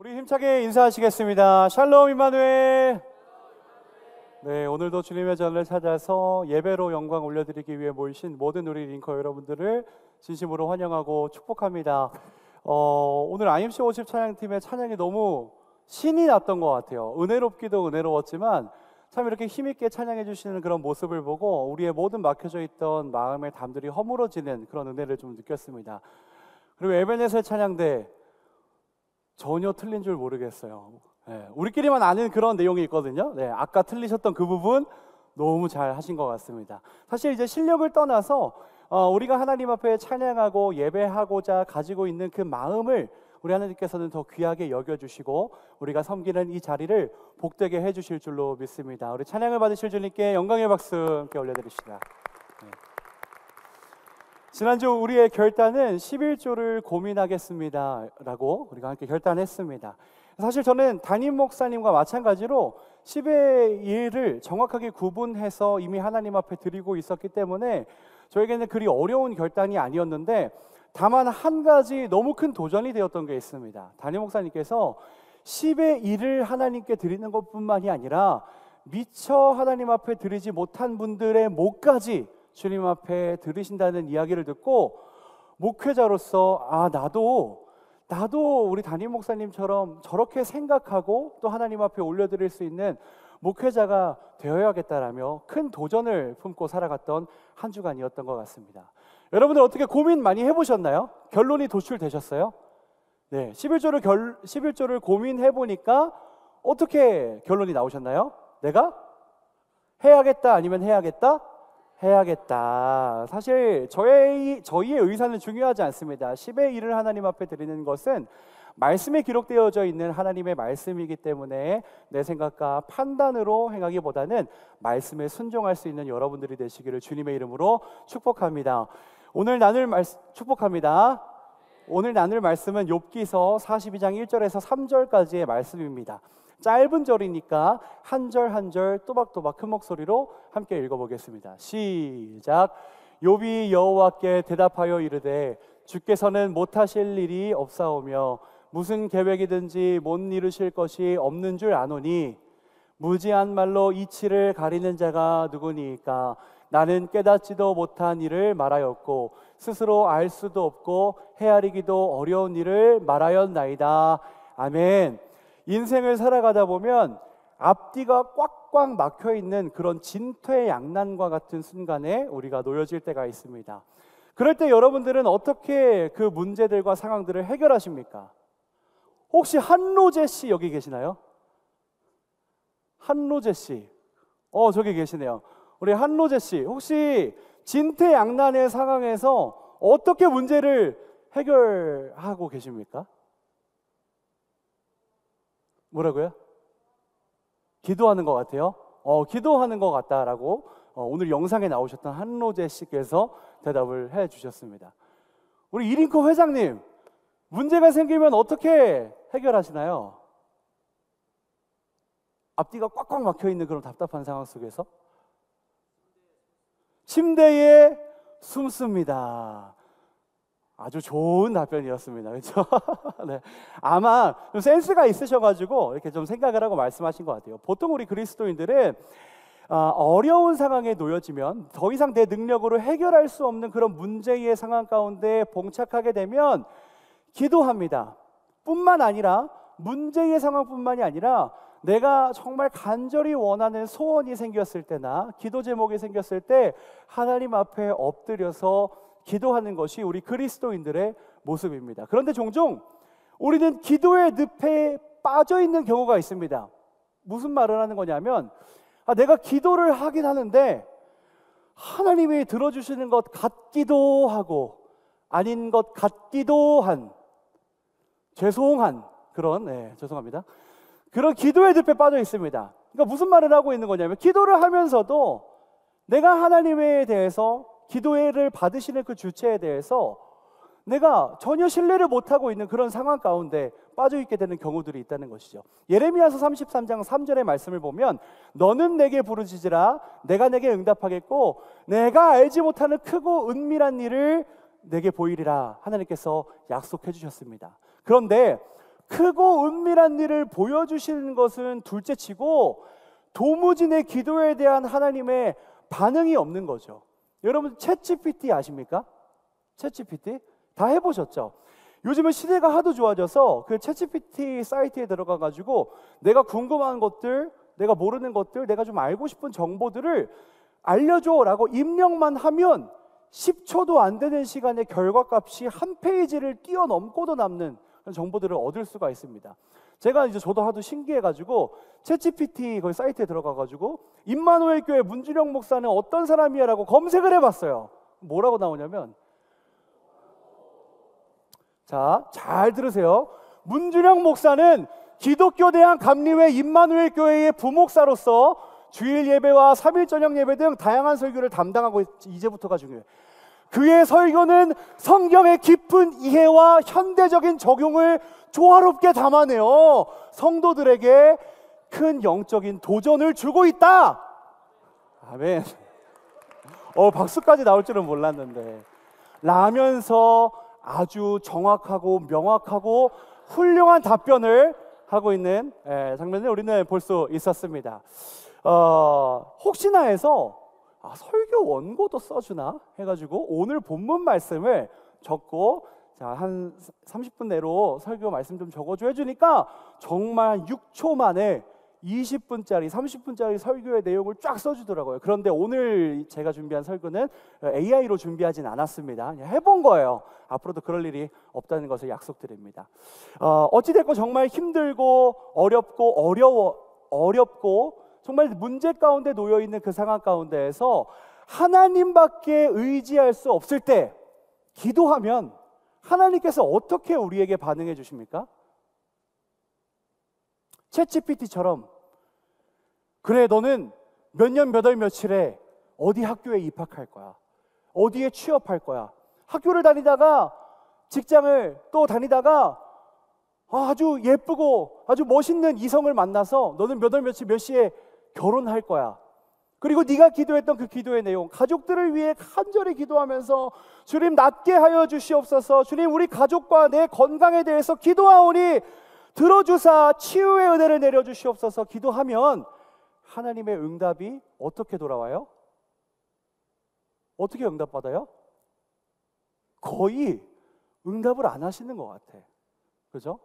우리 힘차게 인사하시겠습니다. 샬롬 임마누엘. 네, 오늘도 주님의 전을 찾아서 예배로 영광 올려드리기 위해 모이신 모든 우리 링커 여러분들을 진심으로 환영하고 축복합니다. 오늘 IMC worship 찬양팀의 찬양이 너무 신이 났던 것 같아요. 은혜롭기도 은혜로웠지만 참 이렇게 힘있게 찬양해 주시는 그런 모습을 보고 우리의 모든 막혀져 있던 마음의 담들이 허물어지는 그런 은혜를 좀 느꼈습니다. 그리고 에베네셀 찬양대 전혀 틀린 줄 모르겠어요. 네, 우리끼리만 아는 그런 내용이 있거든요. 네, 아까 틀리셨던 그 부분 너무 잘 하신 것 같습니다. 사실 이제 실력을 떠나서 우리가 하나님 앞에 찬양하고 예배하고자 가지고 있는 그 마음을 우리 하나님께서는 더 귀하게 여겨주시고 우리가 섬기는 이 자리를 복되게 해주실 줄로 믿습니다. 우리 찬양을 받으실 주님께 영광의 박수 함께 올려드립시다. 네. 지난주 우리의 결단은 11조를 고민하겠습니다 라고 우리가 함께 결단했습니다. 사실 저는 담임 목사님과 마찬가지로 10의 1을 정확하게 구분해서 이미 하나님 앞에 드리고 있었기 때문에 저에게는 그리 어려운 결단이 아니었는데 다만 한 가지 너무 큰 도전이 되었던 게 있습니다. 담임 목사님께서 10의 1을 하나님께 드리는 것뿐만이 아니라 미처 하나님 앞에 드리지 못한 분들의 목까지 주님 앞에 들으신다는 이야기를 듣고 목회자로서 나도 우리 담임 목사님처럼 저렇게 생각하고 또 하나님 앞에 올려드릴 수 있는 목회자가 되어야겠다라며 큰 도전을 품고 살아갔던 한 주간이었던 것 같습니다. 여러분들 어떻게 고민 많이 해보셨나요? 결론이 도출되셨어요? 네, 11조를 고민해보니까 어떻게 결론이 나오셨나요? 내가 해야겠다 아니면 해야겠다? 해야겠다. 사실 저희의 의사는 중요하지 않습니다. 10의 1을 하나님 앞에 드리는 것은 말씀에 기록되어져 있는 하나님의 말씀이기 때문에 내 생각과 판단으로 행하기보다는 말씀에 순종할 수 있는 여러분들이 되시기를 주님의 이름으로 축복합니다. 오늘 나눌 말씀은 욥기서 42장 1절에서 3절까지의 말씀입니다. 짧은 절이니까 한 절 한 절 또박또박 큰 목소리로 함께 읽어보겠습니다. 시작. 욥이 여호와께 대답하여 이르되 주께서는 못하실 일이 없사오며 무슨 계획이든지 못 이루실 것이 없는 줄 아노니 무지한 말로 이치를 가리는 자가 누구니까 나는 깨닫지도 못한 일을 말하였고 스스로 알 수도 없고 헤아리기도 어려운 일을 말하였나이다. 아멘. 인생을 살아가다 보면 앞뒤가 꽉꽉 막혀있는 그런 진퇴양난과 같은 순간에 우리가 놓여질 때가 있습니다. 그럴 때 여러분들은 어떻게 그 문제들과 상황들을 해결하십니까? 혹시 한로제 씨 여기 계시나요? 한로제 씨, 저기 계시네요. 우리 한로제 씨, 혹시 진퇴양난의 상황에서 어떻게 문제를 해결하고 계십니까? 뭐라고요? 기도하는 것 같아요. 기도하는 것 같다라고 오늘 영상에 나오셨던 한로제 씨께서 대답을 해 주셨습니다. 우리 이링커 회장님, 문제가 생기면 어떻게 해결하시나요? 앞뒤가 꽉꽉 막혀있는 그런 답답한 상황 속에서 침대에 숨습니다. 아주 좋은 답변이었습니다. 그렇죠? 네. 아마 좀 센스가 있으셔가지고 이렇게 좀 생각을 하고 말씀하신 것 같아요. 보통 우리 그리스도인들은 어려운 상황에 놓여지면 더 이상 내 능력으로 해결할 수 없는 그런 문제의 상황 가운데 봉착하게 되면 기도합니다. 뿐만 아니라 문제의 상황뿐만이 아니라 내가 정말 간절히 원하는 소원이 생겼을 때나 기도 제목이 생겼을 때 하나님 앞에 엎드려서 기도하는 것이 우리 그리스도인들의 모습입니다. 그런데 종종 우리는 기도의 늪에 빠져 있는 경우가 있습니다. 무슨 말을 하는 거냐면 내가 기도를 하긴 하는데 하나님이 들어주시는 것 같기도 하고 아닌 것 같기도 한 죄송한 그런 죄송합니다. 그런 기도의 늪에 빠져 있습니다. 그러니까 무슨 말을 하고 있는 거냐면 기도를 하면서도 내가 하나님에 대해서 기도를 받으시는 그 주체에 대해서 내가 전혀 신뢰를 못하고 있는 그런 상황 가운데 빠져있게 되는 경우들이 있다는 것이죠. 예레미야서 33장 3절의 말씀을 보면 너는 내게 부르짖으라 내가 내게 응답하겠고 내가 알지 못하는 크고 은밀한 일을 내게 보이리라 하나님께서 약속해 주셨습니다. 그런데 크고 은밀한 일을 보여주시는 것은 둘째치고 도무지 내 기도에 대한 하나님의 반응이 없는 거죠. 여러분 챗GPT 아십니까? 챗GPT 다 해보셨죠? 요즘은 시대가 하도 좋아져서 그 챗GPT 사이트에 들어가 가지고 내가 궁금한 것들, 내가 모르는 것들, 내가 좀 알고 싶은 정보들을 알려줘라고 입력만 하면 10초도 안 되는 시간에 결과값이 한 페이지를 뛰어넘고도 남는 그런 정보들을 얻을 수가 있습니다. 제가 이제 저도 하도 신기해가지고 챗GPT 거기 사이트에 들어가가지고 임마누엘 교회 문준영 목사는 어떤 사람이야라고 검색을 해봤어요. 뭐라고 나오냐면, 자, 잘 들으세요. 문준영 목사는 기독교 대한감리회 임마누엘 교회의 부목사로서 주일 예배와 3일 저녁 예배 등 다양한 설교를 담당하고 이제부터가 중요해요. 그의 설교는 성경의 깊은 이해와 현대적인 적용을 조화롭게 담아내어 성도들에게 큰 영적인 도전을 주고 있다. 아멘. 박수까지 나올 줄은 몰랐는데, 라면서 아주 정확하고 명확하고 훌륭한 답변을 하고 있는 장면을 우리는 볼 수 있었습니다. 혹시나 해서 설교 원고도 써주나 해가지고 오늘 본문 말씀을 적고, 자, 한 30분 내로 설교 말씀 좀 적어줘 해주니까 정말 6초 만에 20분짜리 30분짜리 설교의 내용을 쫙 써주더라고요. 그런데 오늘 제가 준비한 설교는 AI로 준비하진 않았습니다. 그냥 해본 거예요. 앞으로도 그럴 일이 없다는 것을 약속드립니다. 어찌됐건 정말 힘들고 어렵고 정말 문제 가운데 놓여있는 그 상황 가운데에서 하나님밖에 의지할 수 없을 때 기도하면 하나님께서 어떻게 우리에게 반응해 주십니까? 챗GPT처럼 그래 너는 몇 년 몇 월 며칠에 어디 학교에 입학할 거야, 어디에 취업할 거야, 학교를 다니다가 직장을 또 다니다가 아주 예쁘고 아주 멋있는 이성을 만나서 너는 몇 월 며칠 몇 시에 결혼할 거야. 그리고 네가 기도했던 그 기도의 내용, 가족들을 위해 간절히 기도하면서 주님 낫게 하여 주시옵소서, 주님 우리 가족과 내 건강에 대해서 기도하오니 들어주사 치유의 은혜를 내려주시옵소서 기도하면 하나님의 응답이 어떻게 돌아와요? 어떻게 응답받아요? 거의 응답을 안 하시는 것 같아. 그죠?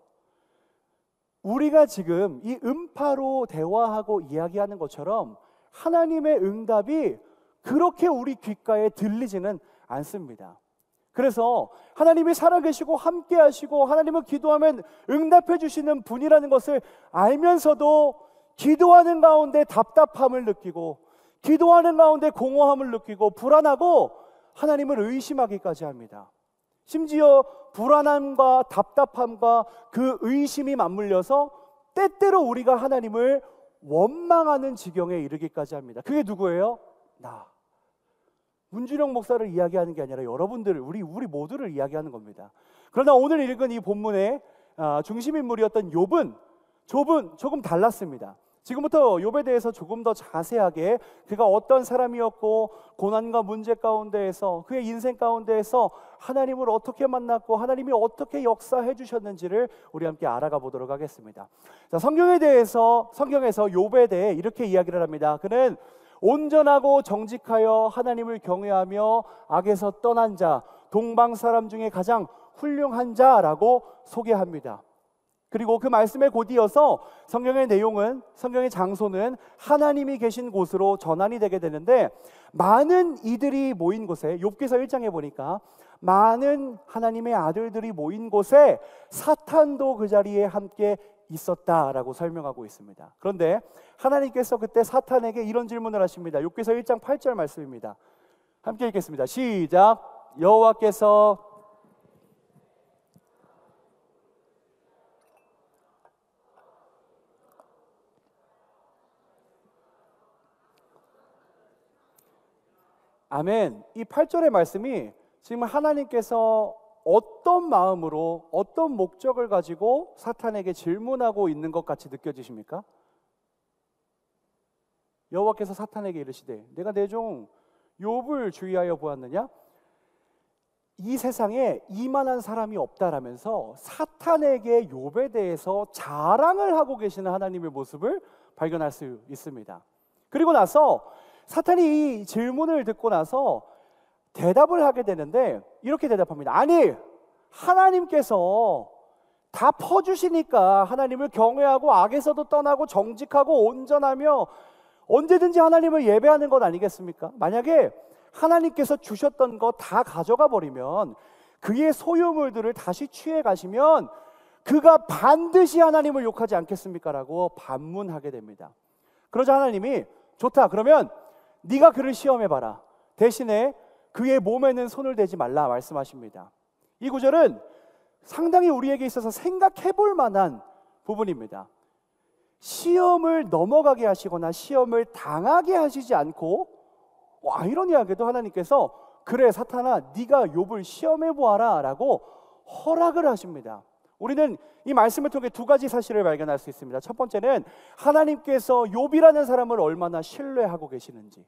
우리가 지금 이 음파로 대화하고 이야기하는 것처럼 하나님의 응답이 그렇게 우리 귓가에 들리지는 않습니다. 그래서 하나님이 살아계시고 함께 하시고 하나님은 기도하면 응답해 주시는 분이라는 것을 알면서도 기도하는 가운데 답답함을 느끼고 기도하는 가운데 공허함을 느끼고 불안하고 하나님을 의심하기까지 합니다. 심지어 불안함과 답답함과 그 의심이 맞물려서 때때로 우리가 하나님을 원망하는 지경에 이르기까지 합니다. 그게 누구예요? 나. 문준영 목사를 이야기하는 게 아니라 여러분들, 우리 모두를 이야기하는 겁니다. 그러나 오늘 읽은 이 본문의 중심인물이었던 욥은 조금 달랐습니다. 지금부터 욥에 대해서 조금 더 자세하게 그가 어떤 사람이었고 고난과 문제 가운데에서 그의 인생 가운데에서 하나님을 어떻게 만났고 하나님이 어떻게 역사해 주셨는지를 우리 함께 알아가 보도록 하겠습니다. 자, 성경에서 욥에 대해 이렇게 이야기를 합니다. 그는 온전하고 정직하여 하나님을 경외하며 악에서 떠난 자, 동방 사람 중에 가장 훌륭한 자라고 소개합니다. 그리고 그 말씀에 곧이어서 성경의 장소는 하나님이 계신 곳으로 전환이 되게 되는데, 많은 이들이 모인 곳에, 욥기서 1장에 보니까 많은 하나님의 아들들이 모인 곳에 사탄도 그 자리에 함께 있었다라고 설명하고 있습니다. 그런데 하나님께서 그때 사탄에게 이런 질문을 하십니다. 욥기서 1장 8절 말씀입니다. 함께 읽겠습니다. 시작. 여호와께서 아멘. 이 8절의 말씀이 지금 하나님께서 어떤 마음으로 어떤 목적을 가지고 사탄에게 질문하고 있는 것 같이 느껴지십니까? 여호와께서 사탄에게 이르시되 내가 내 종 욥을 주의하여 보았느냐? 이 세상에 이만한 사람이 없다라면서 사탄에게 욥에 대해서 자랑을 하고 계시는 하나님의 모습을 발견할 수 있습니다. 그리고 나서 사탄이 이 질문을 듣고 나서 대답을 하게 되는데 이렇게 대답합니다. 아니, 하나님께서 다 퍼주시니까 하나님을 경외하고 악에서도 떠나고 정직하고 온전하며 언제든지 하나님을 예배하는 것 아니겠습니까? 만약에 하나님께서 주셨던 거 다 가져가 버리면, 그의 소유물들을 다시 취해 가시면 그가 반드시 하나님을 욕하지 않겠습니까? 라고 반문하게 됩니다. 그러자 하나님이 좋다, 그러면 네가 그를 시험해봐라. 대신에 그의 몸에는 손을 대지 말라 말씀하십니다. 이 구절은 상당히 우리에게 있어서 생각해 볼 만한 부분입니다. 시험을 넘어가게 하시거나 시험을 당하게 하시지 않고, 아이러니하게도 하나님께서 그래 사탄아 네가 욥을 시험해 보아라 라고 허락을 하십니다. 우리는 이 말씀을 통해 두 가지 사실을 발견할 수 있습니다. 첫 번째는 하나님께서 욥이라는 사람을 얼마나 신뢰하고 계시는지,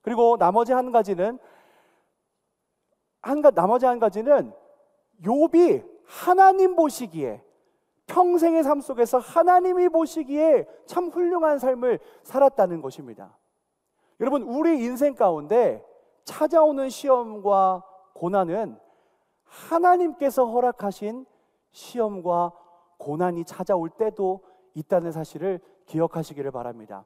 그리고 나머지 한 가지는 욥이 하나님 보시기에, 평생의 삶 속에서 하나님이 보시기에 참 훌륭한 삶을 살았다는 것입니다. 여러분, 우리 인생 가운데 찾아오는 시험과 고난은 하나님께서 허락하신 시험과 고난이 찾아올 때도 있다는 사실을 기억하시기를 바랍니다.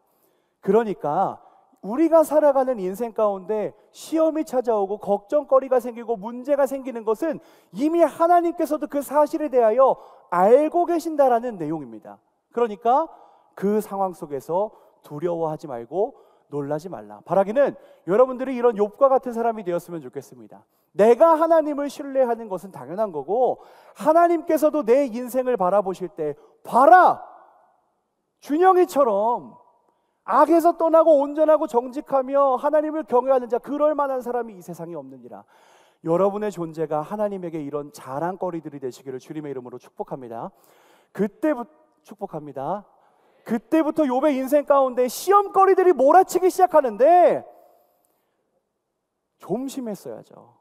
그러니까 우리가 살아가는 인생 가운데 시험이 찾아오고 걱정거리가 생기고 문제가 생기는 것은 이미 하나님께서도 그 사실에 대하여 알고 계신다라는 내용입니다. 그러니까 그 상황 속에서 두려워하지 말고 놀라지 말라. 바라기는 여러분들이 이런 욥과 같은 사람이 되었으면 좋겠습니다. 내가 하나님을 신뢰하는 것은 당연한 거고, 하나님께서도 내 인생을 바라보실 때 봐라, 준영이처럼 악에서 떠나고 온전하고 정직하며 하나님을 경외하는 자, 그럴 만한 사람이 이 세상에 없느니라. 여러분의 존재가 하나님에게 이런 자랑거리들이 되시기를 주님의 이름으로 축복합니다. 그때부터 욥의 인생 가운데 시험거리들이 몰아치기 시작하는데 좀 심했어야죠.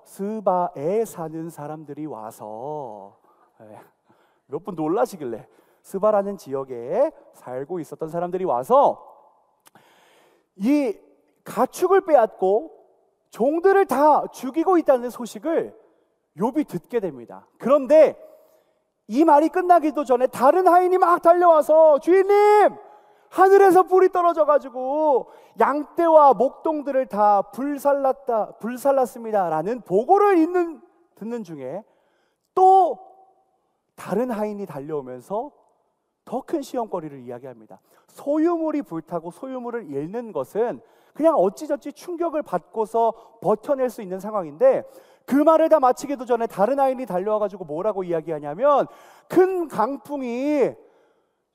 스바에 사는 사람들이 와서 몇 분 놀라시길래, 스바라는 지역에 살고 있었던 사람들이 와서 이 가축을 빼앗고 종들을 다 죽이고 있다는 소식을 욥이 듣게 됩니다. 그런데 이 말이 끝나기도 전에 다른 하인이 막 달려와서, 주인님, 하늘에서 불이 떨어져가지고 양떼와 목동들을 다 불살랐습니다 라는 보고를 듣는 중에 또 다른 하인이 달려오면서 더 큰 시험거리를 이야기합니다. 소유물이 불타고 소유물을 잃는 것은 그냥 어찌저찌 충격을 받고서 버텨낼 수 있는 상황인데, 그 말을 다 마치기도 전에 다른 아인이 달려와가지고 뭐라고 이야기하냐면, 큰 강풍이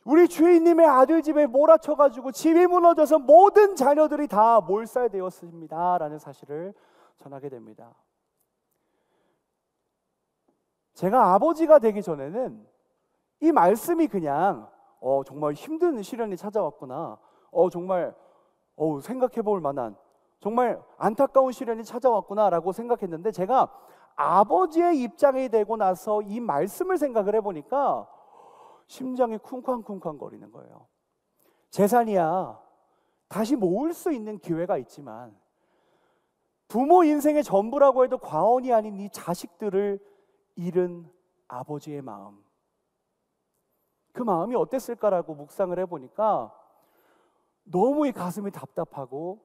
우리 주인님의 아들 집에 몰아쳐가지고 집이 무너져서 모든 자녀들이 다 몰살되었습니다 라는 사실을 전하게 됩니다. 제가 아버지가 되기 전에는 이 말씀이 그냥 정말 힘든 시련이 찾아왔구나, 정말 생각해 볼 만한 정말 안타까운 시련이 찾아왔구나 라고 생각했는데, 제가 아버지의 입장이 되고 나서 이 말씀을 생각을 해보니까 심장이 쿵쾅쿵쾅 거리는 거예요. 재산이야 다시 모을 수 있는 기회가 있지만 부모 인생의 전부라고 해도 과언이 아닌 이 자식들을 잃은 아버지의 마음, 그 마음이 어땠을까라고 묵상을 해보니까 너무 이 가슴이 답답하고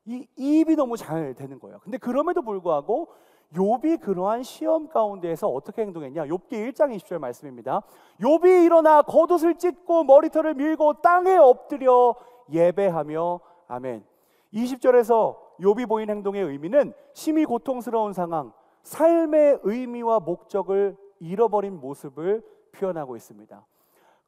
이 입이 너무 잘 되는 거예요. 근데 그럼에도 불구하고 욥이 그러한 시험 가운데에서 어떻게 행동했냐? 욥기 1장 20절 말씀입니다. 욥이 일어나 겉옷을 찢고 머리털을 밀고 땅에 엎드려 예배하며, 아멘. 20절에서 욥이 보인 행동의 의미는 심히 고통스러운 상황, 삶의 의미와 목적을 잃어버린 모습을 표현하고 있습니다.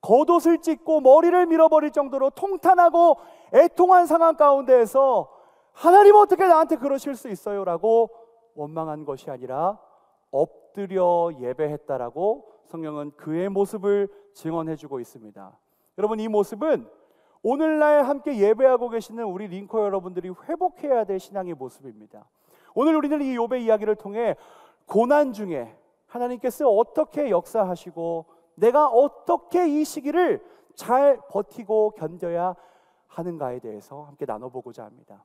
겉옷을 찢고 머리를 밀어버릴 정도로 통탄하고 애통한 상황 가운데에서 하나님 어떻게 나한테 그러실 수 있어요? 라고 원망한 것이 아니라 엎드려 예배했다라고 성경은 그의 모습을 증언해주고 있습니다. 여러분, 이 모습은 오늘날 함께 예배하고 계시는 우리 링커 여러분들이 회복해야 될 신앙의 모습입니다. 오늘 우리는 이 욥의 이야기를 통해 고난 중에 하나님께서 어떻게 역사하시고 내가 어떻게 이 시기를 잘 버티고 견뎌야 하는가에 대해서 함께 나눠보고자 합니다.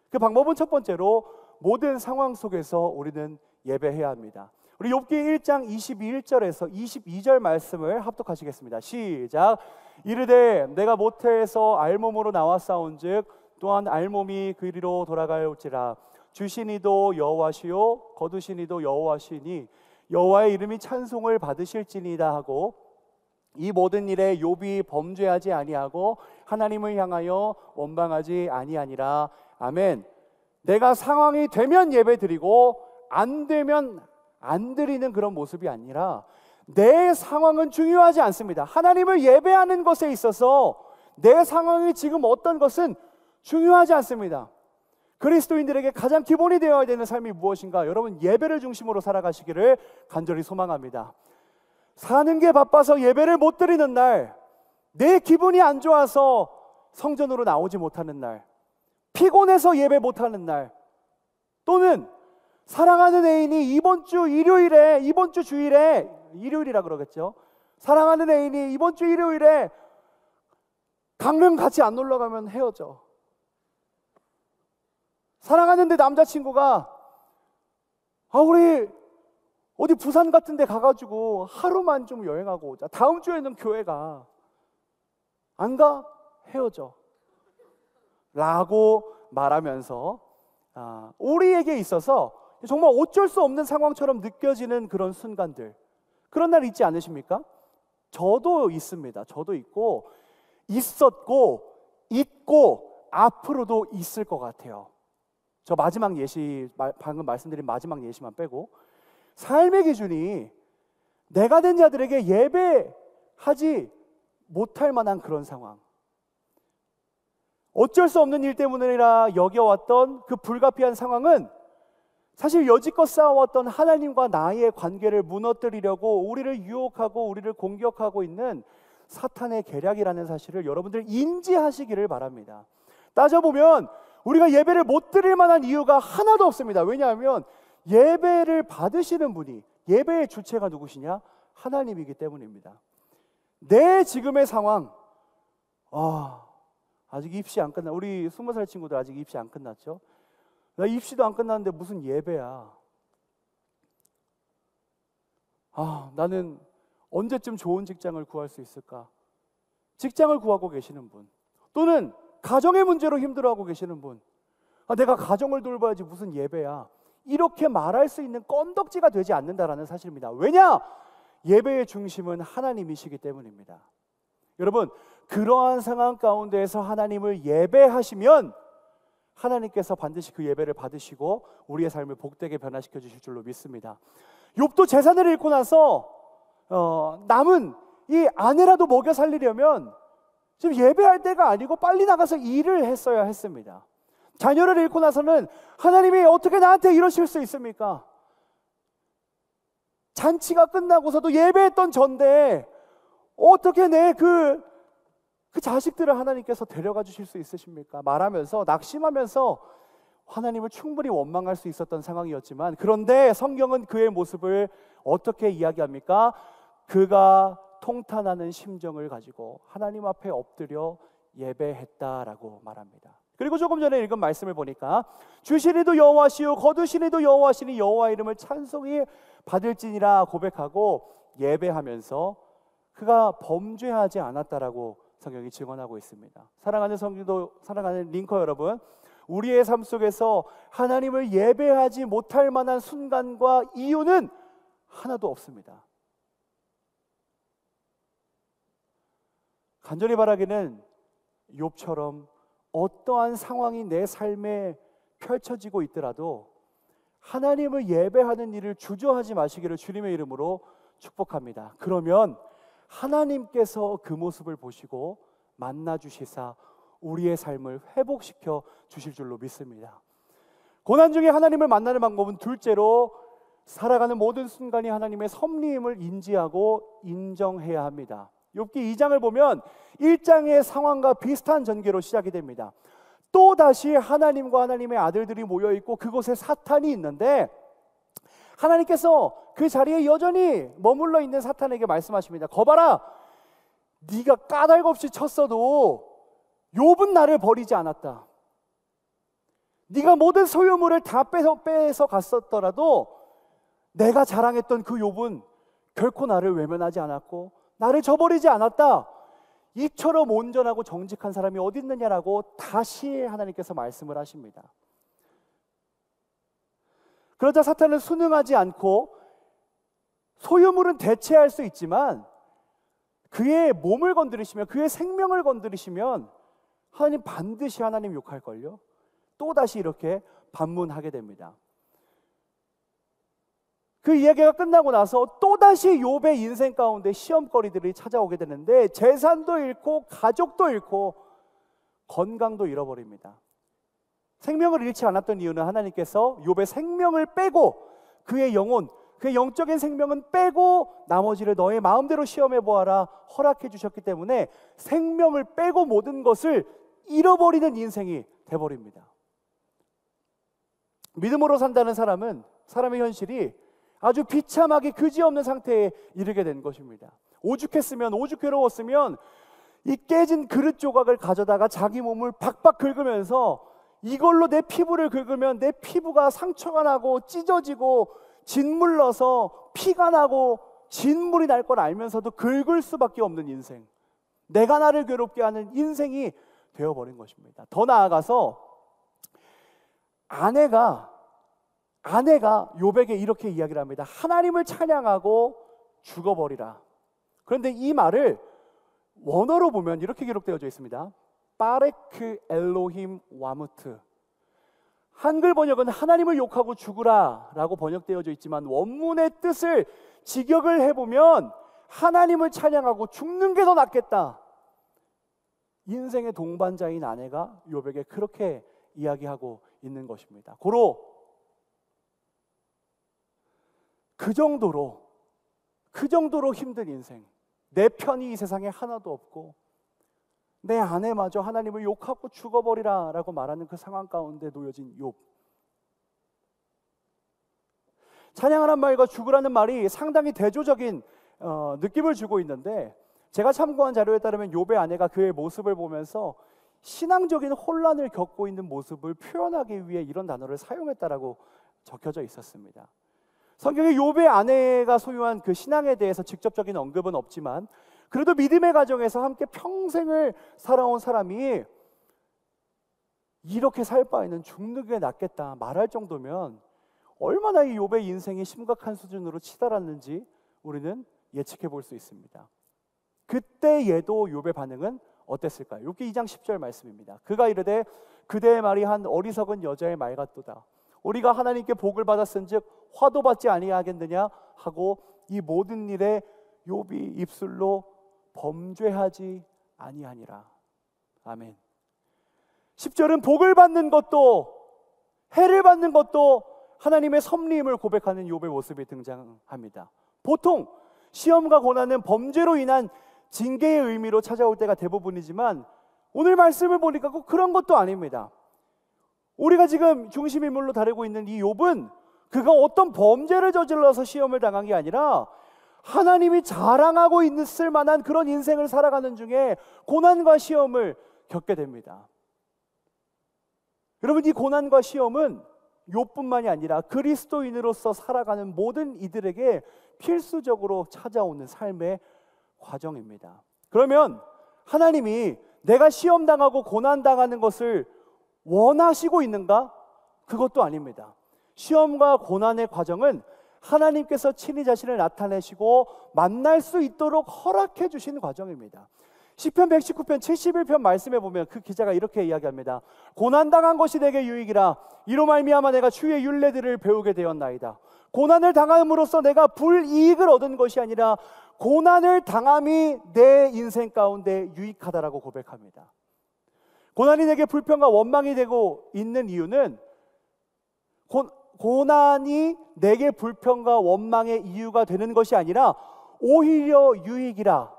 그 방법은 첫 번째로 모든 상황 속에서 우리는 예배해야 합니다. 우리 욥기 1장 21절에서 22절 말씀을 합독하시겠습니다. 시작. 이르되 내가 모태에서 알몸으로 나왔사온즉 또한 알몸이 그리로 돌아갈지라. 주시니도 여호와시요 거두시니도 여호와시니 여호와의 이름이 찬송을 받으실지니이다 하고 이 모든 일에 욥이 범죄하지 아니하고 하나님을 향하여 원망하지 아니하니라. 아멘. 내가 상황이 되면 예배드리고 안 되면 안 드리는 그런 모습이 아니라 내 상황은 중요하지 않습니다. 하나님을 예배하는 것에 있어서 내 상황이 지금 어떤 것은 중요하지 않습니다. 그리스도인들에게 가장 기본이 되어야 되는 삶이 무엇인가? 여러분, 예배를 중심으로 살아가시기를 간절히 소망합니다. 사는 게 바빠서 예배를 못 드리는 날, 내 기분이 안 좋아서 성전으로 나오지 못하는 날, 피곤해서 예배 못하는 날, 또는 사랑하는 애인이 이번 주 주일에 일요일이라 그러겠죠. 사랑하는 애인이 이번 주 일요일에 강릉 같이 안 놀러 가면 헤어져. 사랑하는데 남자친구가 우리 어디 부산 같은 데 가가지고 하루만 좀 여행하고 오자. 다음 주에는 교회 가. 안 가? 헤어져. 라고 말하면서 우리에게 있어서 정말 어쩔 수 없는 상황처럼 느껴지는 그런 순간들, 그런 날 있지 않으십니까? 저도 있습니다. 저도 있고 있었고 있고 앞으로도 있을 것 같아요. 저 마지막 예시, 방금 말씀드린 마지막 예시만 빼고 삶의 기준이 내가 된 자들에게 예배하지 못할 만한 그런 상황, 어쩔 수 없는 일 때문이라 여겨왔던 그 불가피한 상황은 사실 여지껏 쌓아왔던 하나님과 나의 관계를 무너뜨리려고 우리를 유혹하고 우리를 공격하고 있는 사탄의 계략이라는 사실을 여러분들 인지하시기를 바랍니다. 따져보면 우리가 예배를 못 드릴 만한 이유가 하나도 없습니다. 왜냐하면 예배를 받으시는 분이, 예배의 주체가 누구시냐? 하나님이기 때문입니다. 내 지금의 상황, 아직 입시 안 끝나. 우리 20살 친구들 아직 입시 안 끝났죠? 나 입시도 안 끝났는데 무슨 예배야. 나는 언제쯤 좋은 직장을 구할 수 있을까? 직장을 구하고 계시는 분, 또는 가정의 문제로 힘들어하고 계시는 분, 내가 가정을 돌봐야지 무슨 예배야, 이렇게 말할 수 있는 건덕지가 되지 않는다라는 사실입니다. 왜냐? 예배의 중심은 하나님이시기 때문입니다. 여러분, 그러한 상황 가운데에서 하나님을 예배하시면 하나님께서 반드시 그 예배를 받으시고 우리의 삶을 복되게 변화시켜 주실 줄로 믿습니다. 욥도 재산을 잃고 나서 남은 이 아내라도 먹여 살리려면 지금 예배할 때가 아니고 빨리 나가서 일을 했어야 했습니다. 자녀를 잃고 나서는 하나님이 어떻게 나한테 이러실 수 있습니까? 잔치가 끝나고서도 예배했던 전데 어떻게 내 그 자식들을 하나님께서 데려가 주실 수 있으십니까? 말하면서 낙심하면서 하나님을 충분히 원망할 수 있었던 상황이었지만, 그런데 성경은 그의 모습을 어떻게 이야기합니까? 그가 통탄하는 심정을 가지고 하나님 앞에 엎드려 예배했다라고 말합니다. 그리고 조금 전에 읽은 말씀을 보니까 주시니도 여호와시요 거두시니도 여호와시니 여호와 이름을 찬송이 받을지니라 고백하고 예배하면서 그가 범죄하지 않았다라고 성경이 증언하고 있습니다. 사랑하는 성도도, 사랑하는 링커 여러분, 우리의 삶 속에서 하나님을 예배하지 못할 만한 순간과 이유는 하나도 없습니다. 간절히 바라기는 욥처럼 어떠한 상황이 내 삶에 펼쳐지고 있더라도 하나님을 예배하는 일을 주저하지 마시기를 주님의 이름으로 축복합니다. 그러면 하나님께서 그 모습을 보시고 만나 주시사 우리의 삶을 회복시켜 주실 줄로 믿습니다. 고난 중에 하나님을 만나는 방법은 둘째로 살아가는 모든 순간이 하나님의 섭리임을 인지하고 인정해야 합니다. 욥기 2장을 보면 1장의 상황과 비슷한 전개로 시작이 됩니다. 또 다시 하나님과 하나님의 아들들이 모여 있고 그곳에 사탄이 있는데 하나님께서 그 자리에 여전히 머물러 있는 사탄에게 말씀하십니다. 거봐라, 네가 까닭없이 쳤어도 욥은 나를 버리지 않았다. 네가 모든 소유물을 다 빼서 갔었더라도 내가 자랑했던 그 욥은 결코 나를 외면하지 않았고 나를 저버리지 않았다. 이처럼 온전하고 정직한 사람이 어디 있느냐라고 다시 하나님께서 말씀을 하십니다. 그러자 사탄은 순응하지 않고 소유물은 대체할 수 있지만 그의 몸을 건드리시면, 그의 생명을 건드리시면 하나님 반드시 하나님 욕할걸요. 또다시 이렇게 반문하게 됩니다. 그 이야기가 끝나고 나서 또다시 욥의 인생 가운데 시험거리들이 찾아오게 되는데 재산도 잃고 가족도 잃고 건강도 잃어버립니다. 생명을 잃지 않았던 이유는 하나님께서 욥의 생명을 빼고 그의 영혼, 그의 영적인 생명은 빼고 나머지를 너의 마음대로 시험해 보아라 허락해 주셨기 때문에 생명을 빼고 모든 것을 잃어버리는 인생이 돼버립니다. 믿음으로 산다는 사람은 사람의 현실이 아주 비참하게 그지없는 상태에 이르게 된 것입니다. 오죽했으면, 오죽괴로웠으면 이 깨진 그릇 조각을 가져다가 자기 몸을 박박 긁으면서 이걸로 내 피부를 긁으면 내 피부가 상처가 나고 찢어지고 짓물러서 피가 나고 진물이 날 걸 알면서도 긁을 수밖에 없는 인생, 내가 나를 괴롭게 하는 인생이 되어버린 것입니다. 더 나아가서 아내가 욥에게 이렇게 이야기를 합니다. 하나님을 찬양하고 죽어버리라. 그런데 이 말을 원어로 보면 이렇게 기록되어져 있습니다. 파레크 엘로힘 와무트. 한글 번역은 하나님을 욕하고 죽으라 라고 번역되어져 있지만 원문의 뜻을 직역을 해보면 하나님을 찬양하고 죽는 게 더 낫겠다. 인생의 동반자인 아내가 욥에게 그렇게 이야기하고 있는 것입니다. 고로 그 정도로 힘든 인생, 내 편이 이 세상에 하나도 없고 내 아내마저 하나님을 욕하고 죽어버리라 라고 말하는 그 상황 가운데 놓여진 욥. 찬양하란 말과 죽으라는 말이 상당히 대조적인 느낌을 주고 있는데 제가 참고한 자료에 따르면 욥의 아내가 그의 모습을 보면서 신앙적인 혼란을 겪고 있는 모습을 표현하기 위해 이런 단어를 사용했다라고 적혀져 있었습니다. 성경에 욥의 아내가 소유한 그 신앙에 대해서 직접적인 언급은 없지만 그래도 믿음의 가정에서 함께 평생을 살아온 사람이 이렇게 살 바에는 죽는 게 낫겠다 말할 정도면 얼마나 이 욥의 인생이 심각한 수준으로 치달았는지 우리는 예측해 볼 수 있습니다. 그때 얘도 욥의 반응은 어땠을까요? 욥기 2장 10절 말씀입니다. 그가 이르되 그대의 말이 한 어리석은 여자의 말 같도다. 우리가 하나님께 복을 받았은즉 화도 받지 아니하겠느냐 하고 이 모든 일에 욥이 입술로 범죄하지 아니하니라. 아멘. 10절은 복을 받는 것도 해를 받는 것도 하나님의 섭리임을 고백하는 욥의 모습이 등장합니다. 보통 시험과 고난은 범죄로 인한 징계의 의미로 찾아올 때가 대부분이지만 오늘 말씀을 보니까 꼭 그런 것도 아닙니다. 우리가 지금 중심인물로 다루고 있는 이 욥은 그가 어떤 범죄를 저질러서 시험을 당한 게 아니라 하나님이 자랑하고 있을 만한 그런 인생을 살아가는 중에 고난과 시험을 겪게 됩니다. 여러분, 이 고난과 시험은 욥뿐만이 아니라 그리스도인으로서 살아가는 모든 이들에게 필수적으로 찾아오는 삶의 과정입니다. 그러면 하나님이 내가 시험당하고 고난당하는 것을 원하시고 있는가? 그것도 아닙니다. 시험과 고난의 과정은 하나님께서 친히 자신을 나타내시고 만날 수 있도록 허락해 주신 과정입니다. 시편 119편 71편 말씀해 보면 그 기자가 이렇게 이야기합니다. 고난당한 것이 내게 유익이라 이로 말미암아 내가 주의 율례들을 배우게 되었나이다. 고난을 당함으로써 내가 불이익을 얻은 것이 아니라 고난을 당함이 내 인생 가운데 유익하다라고 고백합니다. 고난이 내게 불평과 원망이 되고 있는 이유는 고난이 내게 불평과 원망의 이유가 되는 것이 아니라 오히려 유익이라.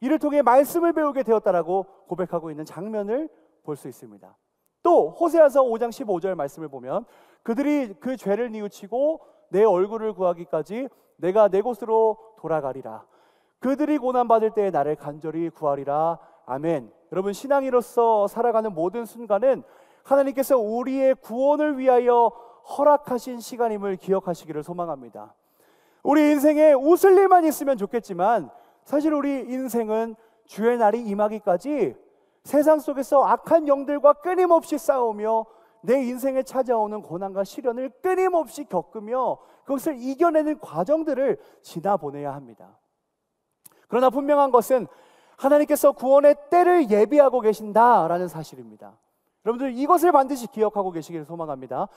이를 통해 말씀을 배우게 되었다라고 고백하고 있는 장면을 볼 수 있습니다. 또 호세아서 5장 15절 말씀을 보면 그들이 그 죄를 뉘우치고 내 얼굴을 구하기까지 내가 내 곳으로 돌아가리라. 그들이 고난받을 때에 나를 간절히 구하리라. 아멘. 여러분, 신앙인으로서 살아가는 모든 순간은 하나님께서 우리의 구원을 위하여 허락하신 시간임을 기억하시기를 소망합니다. 우리 인생에 웃을 일만 있으면 좋겠지만 사실 우리 인생은 주의 날이 임하기까지 세상 속에서 악한 영들과 끊임없이 싸우며 내 인생에 찾아오는 고난과 시련을 끊임없이 겪으며 그것을 이겨내는 과정들을 지나보내야 합니다. 그러나 분명한 것은 하나님께서 구원의 때를 예비하고 계신다라는 사실입니다. 여러분들 이것을 반드시 기억하고 계시기를 소망합니다.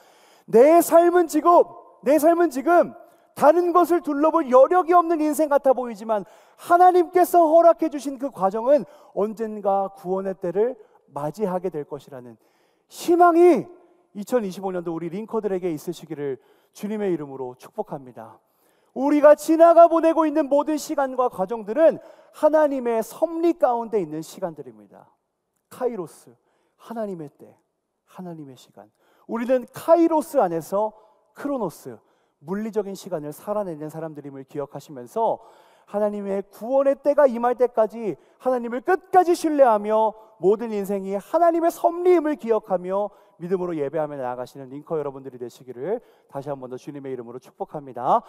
내 삶은 지금 다른 것을 둘러볼 여력이 없는 인생 같아 보이지만 하나님께서 허락해 주신 그 과정은 언젠가 구원의 때를 맞이하게 될 것이라는 희망이 2025년도 우리 링커들에게 있으시기를 주님의 이름으로 축복합니다. 우리가 지나가 보내고 있는 모든 시간과 과정들은 하나님의 섭리 가운데 있는 시간들입니다. 카이로스, 하나님의 때, 하나님의 시간. 우리는 카이로스 안에서 크로노스, 물리적인 시간을 살아내는 사람들임을 기억하시면서 하나님의 구원의 때가 임할 때까지 하나님을 끝까지 신뢰하며 모든 인생이 하나님의 섭리임을 기억하며 믿음으로 예배하며 나아가시는 링커 여러분들이 되시기를 다시 한 번 더 주님의 이름으로 축복합니다.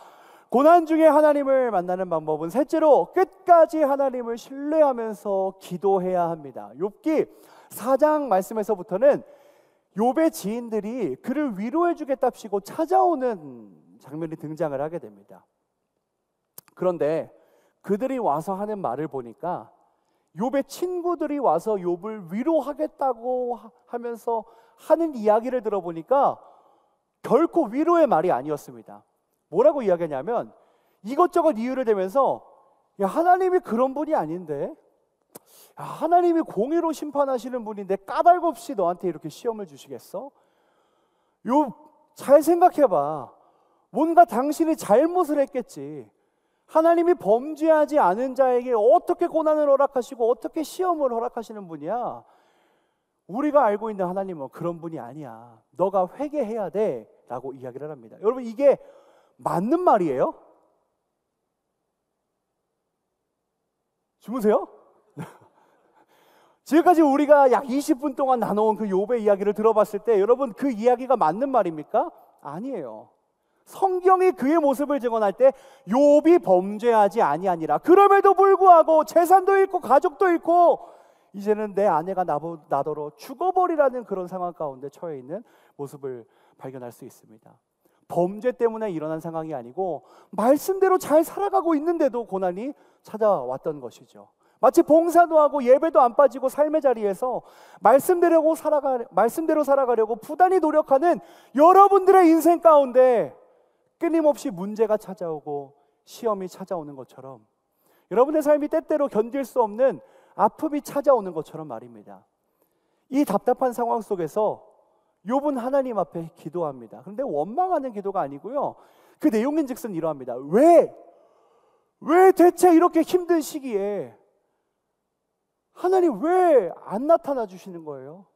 고난 중에 하나님을 만나는 방법은 셋째로 끝까지 하나님을 신뢰하면서 기도해야 합니다. 욥기 4장 말씀에서부터는 욥의 지인들이 그를 위로해 주겠답시고 찾아오는 장면이 등장을 하게 됩니다. 그런데 그들이 와서 하는 말을 보니까 욥의 친구들이 와서 욥을 위로하겠다고 하면서 하는 이야기를 들어보니까 결코 위로의 말이 아니었습니다. 뭐라고 이야기하냐면 이것저것 이유를 대면서 야, 하나님이 그런 분이 아닌데, 야, 하나님이 공의로 심판하시는 분인데 까닭없이 너한테 이렇게 시험을 주시겠어? 욥, 잘 생각해봐. 뭔가 당신이 잘못을 했겠지. 하나님이 범죄하지 않은 자에게 어떻게 고난을 허락하시고 어떻게 시험을 허락하시는 분이야? 우리가 알고 있는 하나님은 그런 분이 아니야. 너가 회개해야 돼 라고 이야기를 합니다. 여러분, 이게 맞는 말이에요? 주무세요? 지금까지 우리가 약 20분 동안 나눠온 그 욥의 이야기를 들어봤을 때 여러분, 그 이야기가 맞는 말입니까? 아니에요. 성경이 그의 모습을 증언할 때 욥이 범죄하지 아니하니라. 그럼에도 불구하고 재산도 잃고 가족도 잃고 이제는 내 아내가 나더러 죽어버리라는 그런 상황 가운데 처해 있는 모습을 발견할 수 있습니다. 범죄 때문에 일어난 상황이 아니고 말씀대로 잘 살아가고 있는데도 고난이 찾아왔던 것이죠. 마치 봉사도 하고 예배도 안 빠지고 삶의 자리에서 말씀대로 살아가려고 부단히 노력하는 여러분들의 인생 가운데 끊임없이 문제가 찾아오고 시험이 찾아오는 것처럼 여러분의 삶이 때때로 견딜 수 없는 아픔이 찾아오는 것처럼 말입니다. 이 답답한 상황 속에서 욥은 하나님 앞에 기도합니다. 그런데 원망하는 기도가 아니고요, 그 내용인즉슨 이러합니다. 왜 대체 이렇게 힘든 시기에 하나님 왜 안 나타나 주시는 거예요?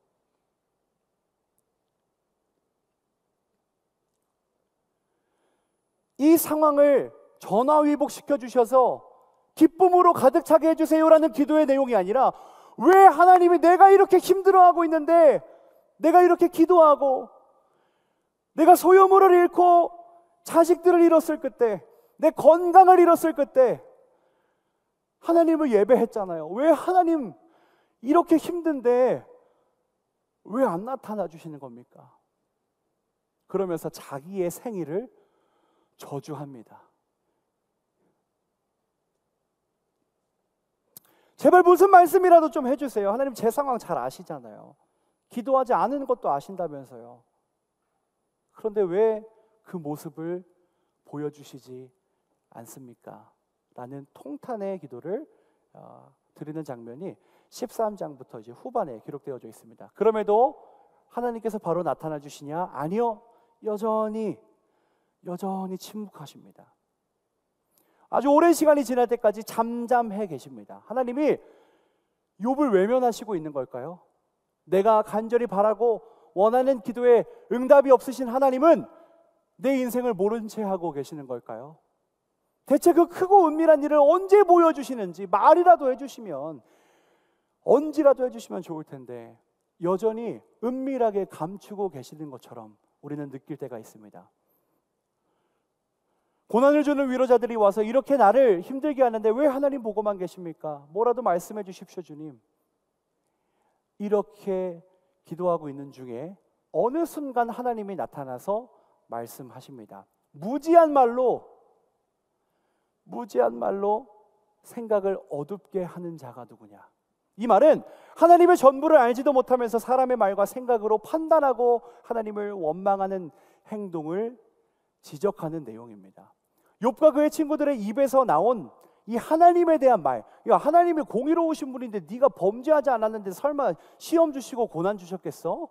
이 상황을 전화위복시켜 주셔서 기쁨으로 가득 차게 해주세요라는 기도의 내용이 아니라 왜 하나님이 내가 이렇게 힘들어하고 있는데 내가 이렇게 기도하고 내가 소유물을 잃고 자식들을 잃었을 그때 내 건강을 잃었을 그때 하나님을 예배했잖아요. 왜 하나님 이렇게 힘든데 왜 안 나타나 주시는 겁니까? 그러면서 자기의 생일을 저주합니다. 제발 무슨 말씀이라도 좀 해주세요. 하나님 제 상황 잘 아시잖아요. 기도하지 않은 것도 아신다면서요. 그런데 왜 그 모습을 보여주시지 않습니까? 라는 통탄의 기도를 드리는 장면이 13장부터 이제 후반에 기록되어져 있습니다. 그럼에도 하나님께서 바로 나타나 주시냐? 아니요. 여전히 침묵하십니다. 아주 오랜 시간이 지날 때까지 잠잠해 계십니다. 하나님이 욥을 외면하시고 있는 걸까요? 내가 간절히 바라고 원하는 기도에 응답이 없으신 하나님은 내 인생을 모른 채 하고 계시는 걸까요? 대체 그 크고 은밀한 일을 언제 보여주시는지 말이라도 해주시면, 언제라도 해주시면 좋을 텐데 여전히 은밀하게 감추고 계시는 것처럼 우리는 느낄 때가 있습니다. 고난을 주는 위로자들이 와서 이렇게 나를 힘들게 하는데 왜 하나님 보고만 계십니까? 뭐라도 말씀해 주십시오 주님. 이렇게 기도하고 있는 중에 어느 순간 하나님이 나타나서 말씀하십니다. 무지한 말로 생각을 어둡게 하는 자가 누구냐? 이 말은 하나님의 전부를 알지도 못하면서 사람의 말과 생각으로 판단하고 하나님을 원망하는 행동을 지적하는 내용입니다. 욥과 그의 친구들의 입에서 나온 이 하나님에 대한 말, 야, 하나님이 공의로우신 분인데 네가 범죄하지 않았는데 설마 시험 주시고 고난 주셨겠어?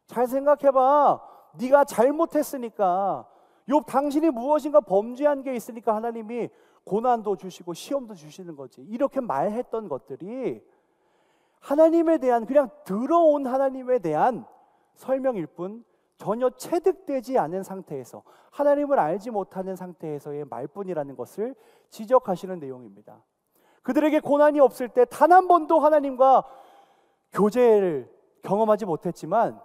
잘 생각해봐. 네가 잘못했으니까, 욥 당신이 무엇인가 범죄한 게 있으니까 하나님이 고난도 주시고 시험도 주시는 거지. 이렇게 말했던 것들이 하나님에 대한, 그냥 들어온 하나님에 대한 설명일 뿐 전혀 체득되지 않은 상태에서, 하나님을 알지 못하는 상태에서의 말뿐이라는 것을 지적하시는 내용입니다. 그들에게 고난이 없을 때 단 한 번도 하나님과 교제를 경험하지 못했지만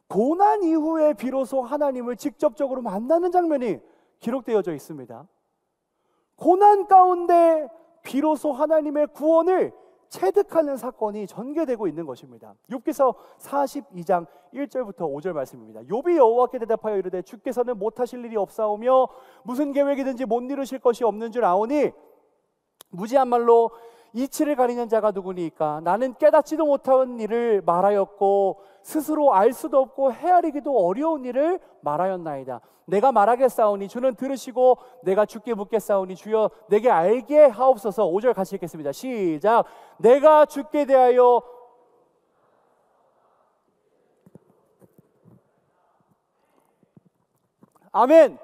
고난 이후에 비로소 하나님을 직접적으로 만나는 장면이 기록되어져 있습니다. 고난 가운데 비로소 하나님의 구원을 체득하는 사건이 전개되고 있는 것입니다. 욥기서 42장 1절부터 5절 말씀입니다. 욥이 여호와께 대답하여 이르되 주께서는 못하실 일이 없사오며 무슨 계획이든지 못 이루실 것이 없는 줄 아오니 무지한 말로 이치를 가리는 자가 누구니까? 나는 깨닫지도 못한 일을 말하였고 스스로 알 수도 없고 헤아리기도 어려운 일을 말하였나이다. 내가 말하겠사오니 주는 들으시고 내가 주께 묻겠사오니 주여 내게 알게 하옵소서. 5절 같이 읽겠습니다. 시작. 내가 주께 대하여 아멘.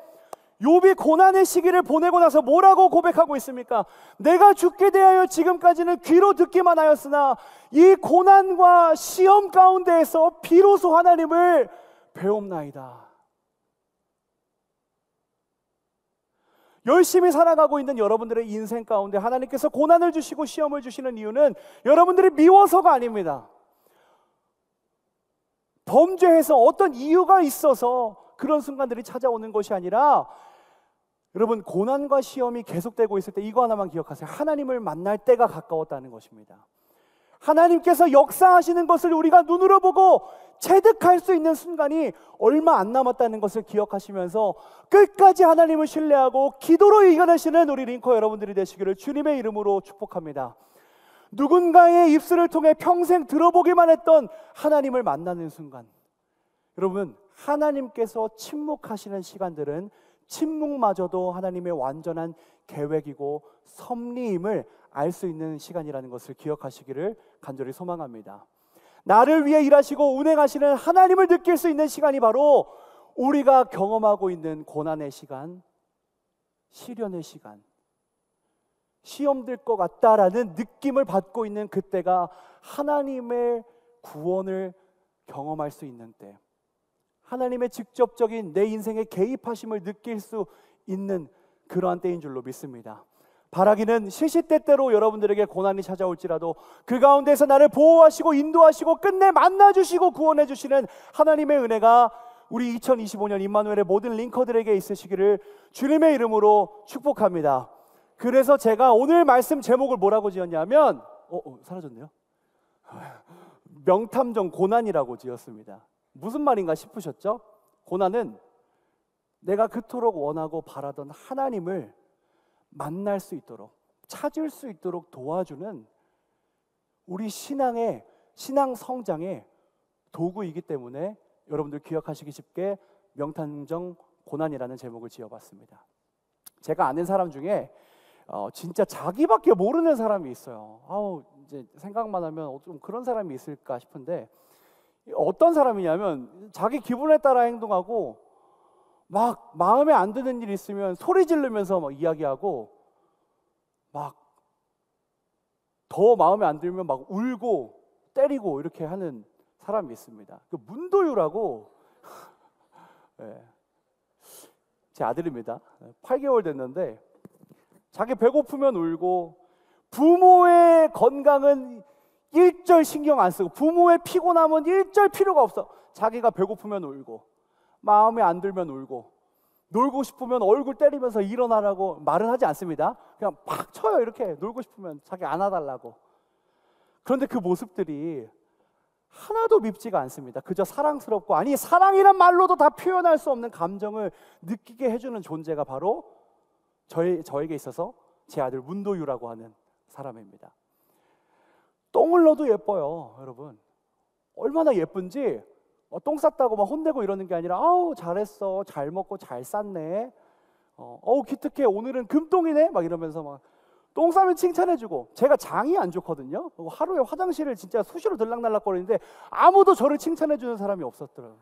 욥이 고난의 시기를 보내고 나서 뭐라고 고백하고 있습니까? 내가 주께 대하여 지금까지는 귀로 듣기만 하였으나 이 고난과 시험 가운데에서 비로소 하나님을 배움나이다. 열심히 살아가고 있는 여러분들의 인생 가운데 하나님께서 고난을 주시고 시험을 주시는 이유는 여러분들이 미워서가 아닙니다. 범죄해서 어떤 이유가 있어서 그런 순간들이 찾아오는 것이 아니라, 여러분, 고난과 시험이 계속되고 있을 때 이거 하나만 기억하세요. 하나님을 만날 때가 가까웠다는 것입니다. 하나님께서 역사하시는 것을 우리가 눈으로 보고 체득할 수 있는 순간이 얼마 안 남았다는 것을 기억하시면서 끝까지 하나님을 신뢰하고 기도로 이겨내시는 우리 링커 여러분들이 되시기를 주님의 이름으로 축복합니다. 누군가의 입술을 통해 평생 들어보기만 했던 하나님을 만나는 순간, 여러분, 하나님께서 침묵하시는 시간들은 침묵마저도 하나님의 완전한 계획이고 섭리임을 알 수 있는 시간이라는 것을 기억하시기를 간절히 소망합니다. 나를 위해 일하시고 운행하시는 하나님을 느낄 수 있는 시간이 바로 우리가 경험하고 있는 고난의 시간, 시련의 시간, 시험 들 것 같다라는 느낌을 받고 있는 그때가 하나님의 구원을 경험할 수 있는 때, 하나님의 직접적인 내 인생에 개입하심을 느낄 수 있는 그러한 때인 줄로 믿습니다. 바라기는 시시때때로 여러분들에게 고난이 찾아올지라도 그 가운데서 나를 보호하시고 인도하시고 끝내 만나주시고 구원해주시는 하나님의 은혜가 우리 2025년 임마누엘의 모든 링커들에게 있으시기를 주님의 이름으로 축복합니다. 그래서 제가 오늘 말씀 제목을 뭐라고 지었냐면 사라졌네요. 명탐정 고난이라고 지었습니다. 무슨 말인가 싶으셨죠? 고난은 내가 그토록 원하고 바라던 하나님을 만날 수 있도록, 찾을 수 있도록 도와주는 우리 신앙 성장의 도구이기 때문에 여러분들 기억하시기 쉽게 명탐정 고난이라는 제목을 지어봤습니다. 제가 아는 사람 중에 진짜 자기밖에 모르는 사람이 있어요. 이제 생각만 하면 좀 그런 사람이 있을까 싶은데, 어떤 사람이냐면 자기 기분에 따라 행동하고 막 마음에 안 드는 일 있으면 소리 지르면서 막 이야기하고, 막 더 마음에 안 들면 막 울고 때리고 이렇게 하는 사람이 있습니다. 그 문도유라고 네. 제 아들입니다. 8개월 됐는데 자기 배고프면 울고, 부모의 건강은 일절 신경 안 쓰고, 부모의 피곤함은 일절 필요가 없어. 자기가 배고프면 울고, 마음에 안 들면 울고, 놀고 싶으면 얼굴 때리면서 일어나라고 말은 하지 않습니다. 그냥 팍 쳐요. 이렇게 놀고 싶으면 자기 안아달라고. 그런데 그 모습들이 하나도 밉지가 않습니다. 그저 사랑스럽고, 아니 사랑이란 말로도 다 표현할 수 없는 감정을 느끼게 해주는 존재가 바로 저에게 있어서 제 아들 문도유라고 하는 사람입니다. 똥을 넣어도 예뻐요, 여러분. 얼마나 예쁜지, 똥 쌌다고 막 혼내고 이러는 게 아니라, 아우 잘했어, 잘 먹고 잘 쌌네, 어우 기특해, 오늘은 금똥이네, 막 이러면서 막 똥 싸면 칭찬해주고. 제가 장이 안 좋거든요. 하루에 화장실을 진짜 수시로 들락날락거리는데 아무도 저를 칭찬해주는 사람이 없었더라고요.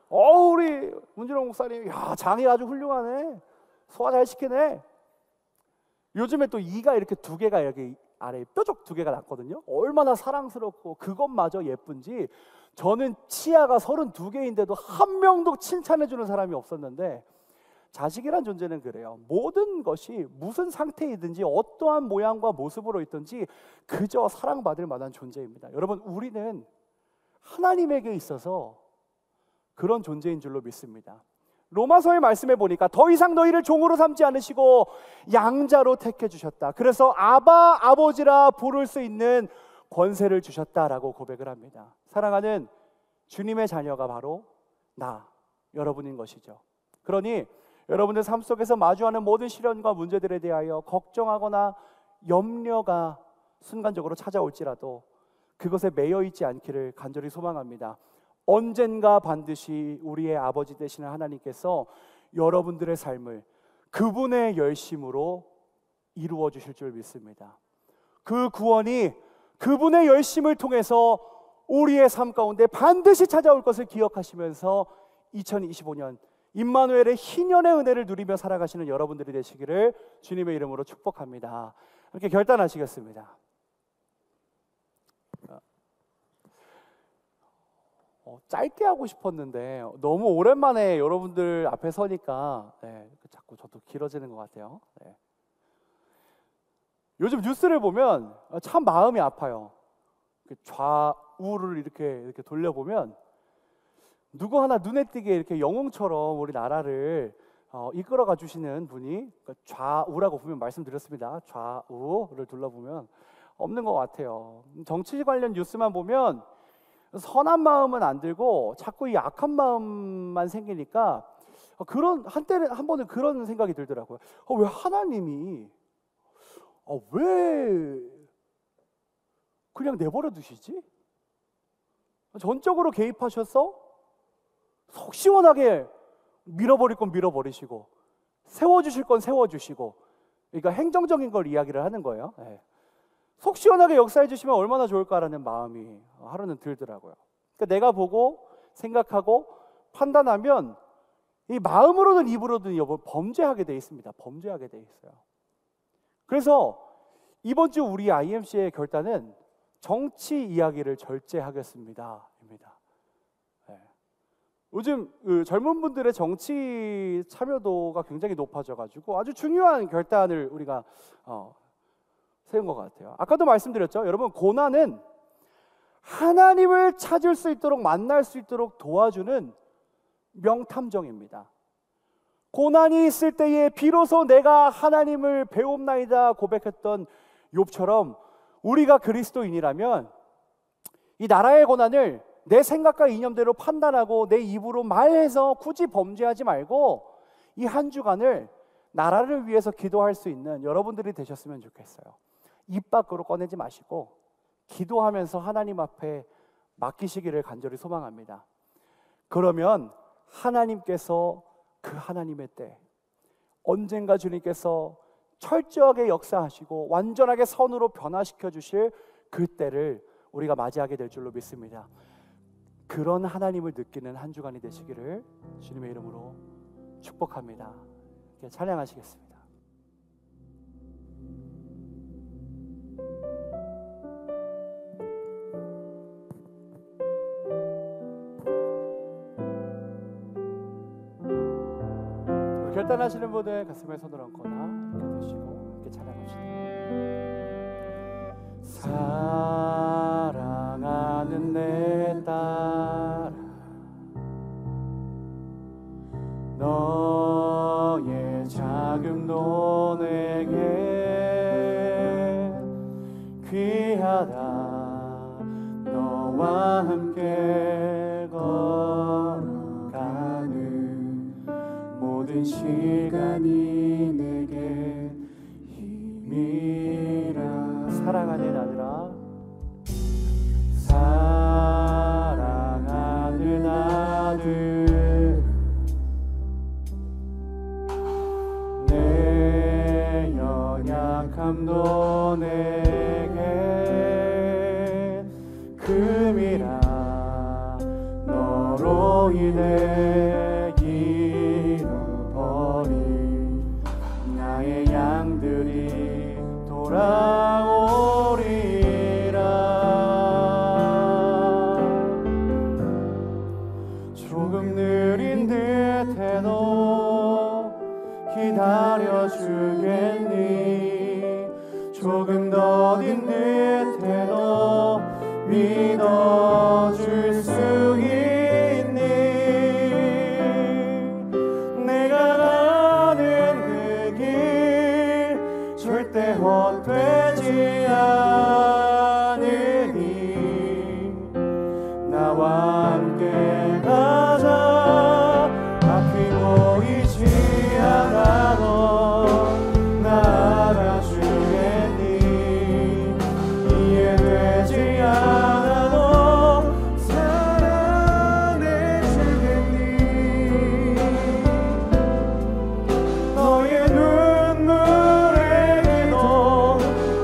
우리 문준홍 목사님, 야 장이 아주 훌륭하네, 소화 잘 시키네. 요즘에 또 이가 이렇게 두 개가 이렇게 아래에 뾰족 두 개가 났거든요. 얼마나 사랑스럽고 그것마저 예쁜지. 저는 치아가 32개인데도 한 명도 칭찬해주는 사람이 없었는데, 자식이란 존재는 그래요. 모든 것이 무슨 상태이든지 어떠한 모양과 모습으로 있든지 그저 사랑받을 만한 존재입니다. 여러분, 우리는 하나님에게 있어서 그런 존재인 줄로 믿습니다. 로마서의 말씀에 보니까 더 이상 너희를 종으로 삼지 않으시고 양자로 택해 주셨다. 그래서 아바, 아버지라 부를 수 있는 권세를 주셨다라고 고백을 합니다. 사랑하는 주님의 자녀가 바로 여러분인 것이죠. 그러니 여러분들 삶 속에서 마주하는 모든 시련과 문제들에 대하여 걱정하거나 염려가 순간적으로 찾아올지라도 그것에 매여 있지 않기를 간절히 소망합니다. 언젠가 반드시 우리의 아버지 되시는 하나님께서 여러분들의 삶을 그분의 열심으로 이루어 주실 줄 믿습니다. 그 구원이 그분의 열심을 통해서 우리의 삶 가운데 반드시 찾아올 것을 기억하시면서 2025년 임마누엘의 희년의 은혜를 누리며 살아가시는 여러분들이 되시기를 주님의 이름으로 축복합니다. 이렇게 결단하시겠습니다. 짧게 하고 싶었는데 너무 오랜만에 여러분들 앞에 서니까 자꾸 저도 길어지는 것 같아요. 요즘 뉴스를 보면 참 마음이 아파요. 좌우를 이렇게 돌려보면 누구 하나 눈에 띄게 이렇게 영웅처럼 우리 나라를 이끌어가 주시는 분이, 좌우라고 보면 말씀드렸습니다. 좌우를 둘러보면 없는 것 같아요. 정치 관련 뉴스만 보면 선한 마음은 안 들고 자꾸 이 악한 마음만 생기니까 한 번은 그런 생각이 들더라고요. 왜 하나님이 왜 그냥 내버려 두시지? 전적으로 개입하셔서 속 시원하게 밀어버릴 건 밀어버리시고 세워주실 건 세워주시고, 그러니까 행정적인 걸 이야기를 하는 거예요. 속 시원하게 역사해 주시면 얼마나 좋을까라는 마음이 하루는 들더라고요. 그러니까 내가 보고 생각하고 판단하면 이 마음으로든 입으로든 범죄하게 돼 있습니다. 범죄하게 돼 있어요. 그래서 이번 주 우리 IMC의 결단은 정치 이야기를 절제하겠습니다 입니다. 요즘 젊은 분들의 정치 참여도가 굉장히 높아져가지고 아주 중요한 결단을 우리가 세운 것 같아요. 아까도 말씀드렸죠. 여러분, 고난은 하나님을 찾을 수 있도록, 만날 수 있도록 도와주는 명탐정입니다. 고난이 있을 때에 비로소 내가 하나님을 배웁나이다 고백했던 욥처럼 우리가 그리스도인이라면 이 나라의 고난을 내 생각과 이념대로 판단하고 내 입으로 말해서 굳이 범죄하지 말고 이 한 주간을 나라를 위해서 기도할 수 있는 여러분들이 되셨으면 좋겠어요. 입 밖으로 꺼내지 마시고 기도하면서 하나님 앞에 맡기시기를 간절히 소망합니다. 그러면 하나님께서 그 하나님의 때, 언젠가 주님께서 철저하게 역사하시고 완전하게 선으로 변화시켜 주실 그 때를 우리가 맞이하게 될 줄로 믿습니다. 그런 하나님을 느끼는 한 주간이 되시기를 주님의 이름으로 축복합니다. 이렇게 찬양하시겠습니다. 결단하시는 분들 가슴에 손을 얹거나 이렇게 드시고 함께 찬양합시다. 사랑하는 내 딸아, 너의 자금도 내게 귀하다. 너와 함께 걸어가는 모든 시간이 내게 힘이라. 사랑하는 아들아, 사랑하는 아들, 내 연약함도 내게 금이라. 너로 인해 잃어버린 나의 양들이 돌아오리라. 조금 느린 듯해도 기다려주겠니? 조금 더딘 듯해도 믿어줄 수 있니? 내가 가는 그 길 절대 헛되지 않으니 나와 함께 가자. 앞이 보이지 않아도 나아가주겠니? 이해되지 않아도 사랑해주겠니? 너의 눈물에게도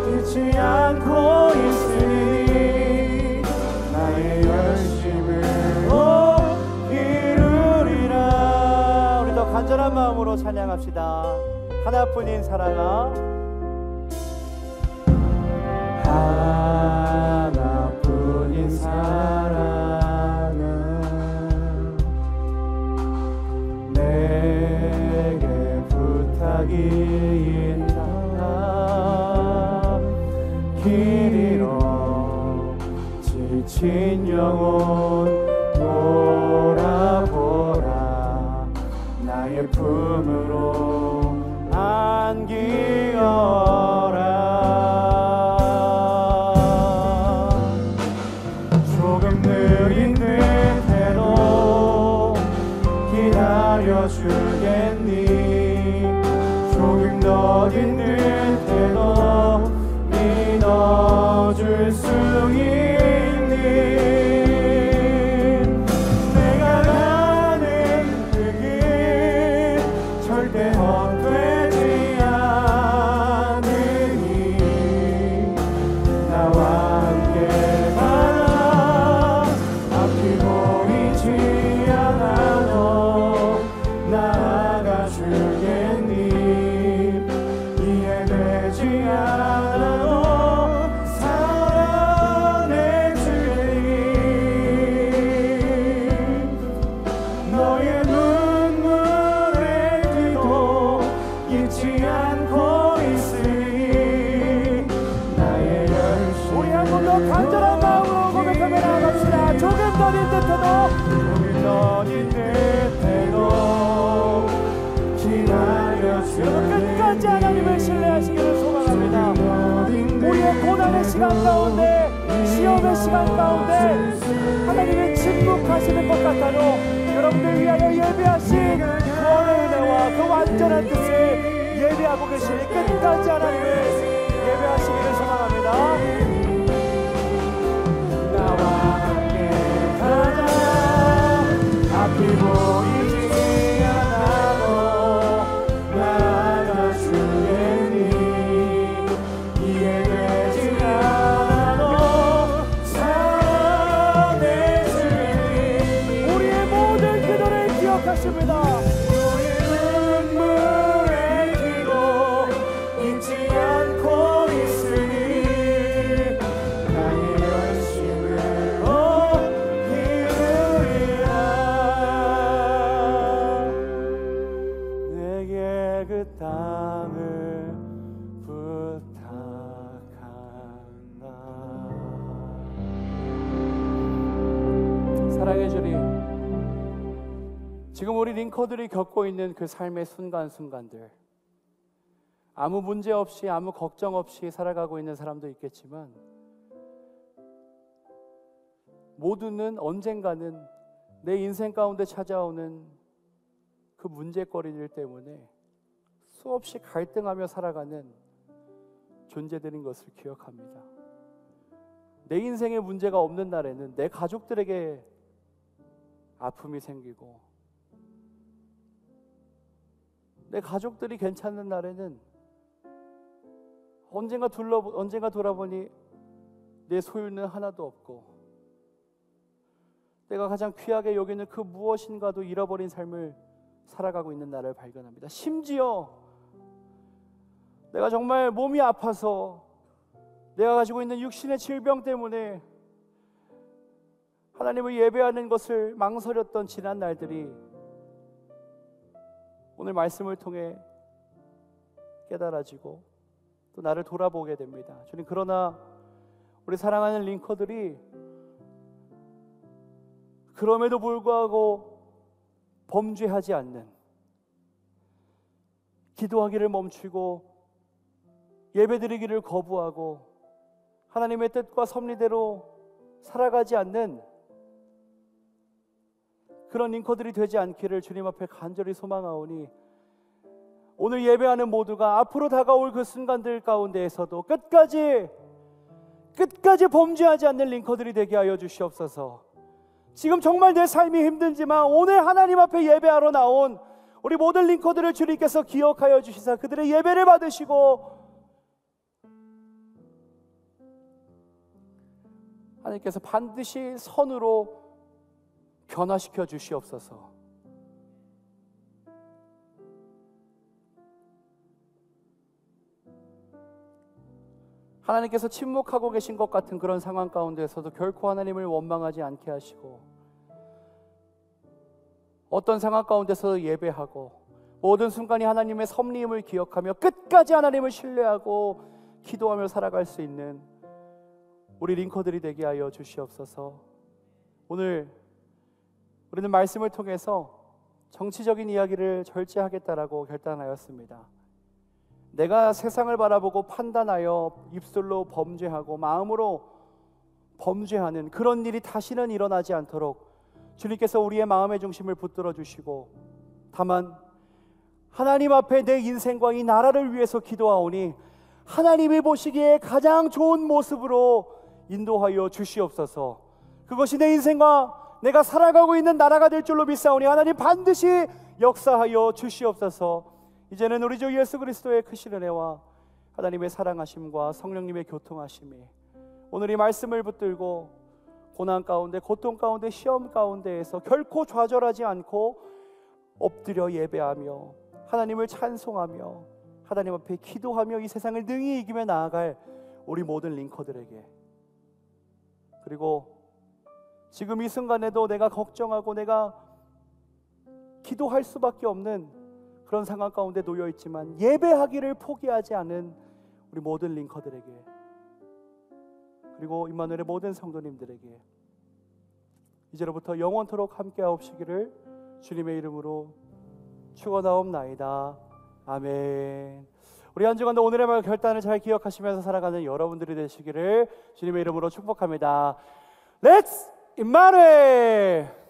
잊지 않고 있으니 나의 열심으로 이루리라. 우리 더 간절한 마음으로 찬양합시다. 하나뿐인 사랑아, 하나뿐인 사랑아, 내게 부탁이 있다. 길 잃어 지친 영혼 돌아보라. 나의 품으로 안기어라. 조금 느린 듯해도 기다려주겠니? 조금 더딘 듯해도 믿어줄 수 있니? 내가 가는 그 길 절대 헛되지 않으니 나와 함께 가라. 앞이 보이지 않아도 나아가주겠니? 이해되지 않아도 사랑해주겠니? 너의 눈물의 기도 잊지 않고 있으니 나의 열심. 우리 한 번 더 간절한 마음으로 고백하며 나아갑시다. 조금 더딘 듯해도, 조금 더딘 듯해도 기다려주니. 여러분 끝까지 하나님을 신뢰하시기를 소망합니다. 우리의 고난의 시간 가운데, 시험의 시간 가운데 하나님의 침묵하시는 것 같아도 여러분들 위하여 예배하신 구원의 은혜와 그 완전한 뜻을 예배하고 계시니 끝까지 하나님을 예배하시기를 소망합니다. 나와 함께 가자. 앞이 보이지 않아도 나아가주겠니? 이해되지 않아도 사랑해주겠니? 우리의 모든 기도를 기억하십니다. 너의 지금 우리 링커들이 겪고 있는 그 삶의 순간순간들, 아무 문제 없이 아무 걱정 없이 살아가고 있는 사람도 있겠지만 모두는 언젠가는 내 인생 가운데 찾아오는 그 문제거리들 때문에 수없이 갈등하며 살아가는 존재들인 것을 기억합니다. 내 인생에 문제가 없는 날에는 내 가족들에게 아픔이 생기고, 내 가족들이 괜찮은 날에는 언젠가 돌아보니 내 소유는 하나도 없고, 내가 가장 귀하게 여기는 그 무엇인가도 잃어버린 삶을 살아가고 있는 나를 발견합니다. 심지어 내가 정말 몸이 아파서 내가 가지고 있는 육신의 질병 때문에 하나님을 예배하는 것을 망설였던 지난 날들이 오늘 말씀을 통해 깨달아지고 또 나를 돌아보게 됩니다. 주님, 그러나 우리 사랑하는 링커들이 그럼에도 불구하고 범죄하지 않는, 기도하기를 멈추고 예배드리기를 거부하고 하나님의 뜻과 섭리대로 살아가지 않는 그런 링커들이 되지 않기를 주님 앞에 간절히 소망하오니, 오늘 예배하는 모두가 앞으로 다가올 그 순간들 가운데에서도 끝까지 범죄하지 않는 링커들이 되게 하여 주시옵소서. 지금 정말 내 삶이 힘들지만 오늘 하나님 앞에 예배하러 나온 우리 모든 링커들을 주님께서 기억하여 주시사 그들의 예배를 받으시고 하나님께서 반드시 선으로 변화시켜 주시옵소서. 하나님께서 침묵하고 계신 것 같은 그런 상황 가운데서도 결코 하나님을 원망하지 않게 하시고, 어떤 상황 가운데서도 예배하고 모든 순간이 하나님의 섭리임을 기억하며 끝까지 하나님을 신뢰하고 기도하며 살아갈 수 있는 우리 링커들이 되게 하여 주시옵소서. 오늘 우리는 말씀을 통해서 정치적인 이야기를 절제하겠다라고 결단하였습니다. 내가 세상을 바라보고 판단하여 입술로 범죄하고 마음으로 범죄하는 그런 일이 다시는 일어나지 않도록 주님께서 우리의 마음의 중심을 붙들어 주시고, 다만 하나님 앞에 내 인생과 이 나라를 위해서 기도하오니 하나님이 보시기에 가장 좋은 모습으로 인도하여 주시옵소서. 그것이 내 인생과 내가 살아가고 있는 나라가 될 줄로 믿사오니 하나님 반드시 역사하여 주시옵소서. 이제는 우리 주 예수 그리스도의 크신 은혜와 하나님의 사랑하심과 성령님의 교통하심이 오늘 이 말씀을 붙들고 고난 가운데, 고통 가운데, 시험 가운데에서 결코 좌절하지 않고 엎드려 예배하며 하나님을 찬송하며 하나님 앞에 기도하며 이 세상을 능히 이기며 나아갈 우리 모든 링커들에게, 그리고 지금 이 순간에도 내가 걱정하고 내가 기도할 수밖에 없는 그런 상황 가운데 놓여 있지만 예배하기를 포기하지 않은 우리 모든 링커들에게, 그리고 임마누엘의 모든 성도님들에게 이제로부터 영원토록 함께하옵시기를 주님의 이름으로 축원하옵나이다. 아멘. 우리 한 주간도 오늘의 말 결단을 잘 기억하시면서 살아가는 여러분들이 되시기를 주님의 이름으로 축복합니다. 렛츠 임마누엘.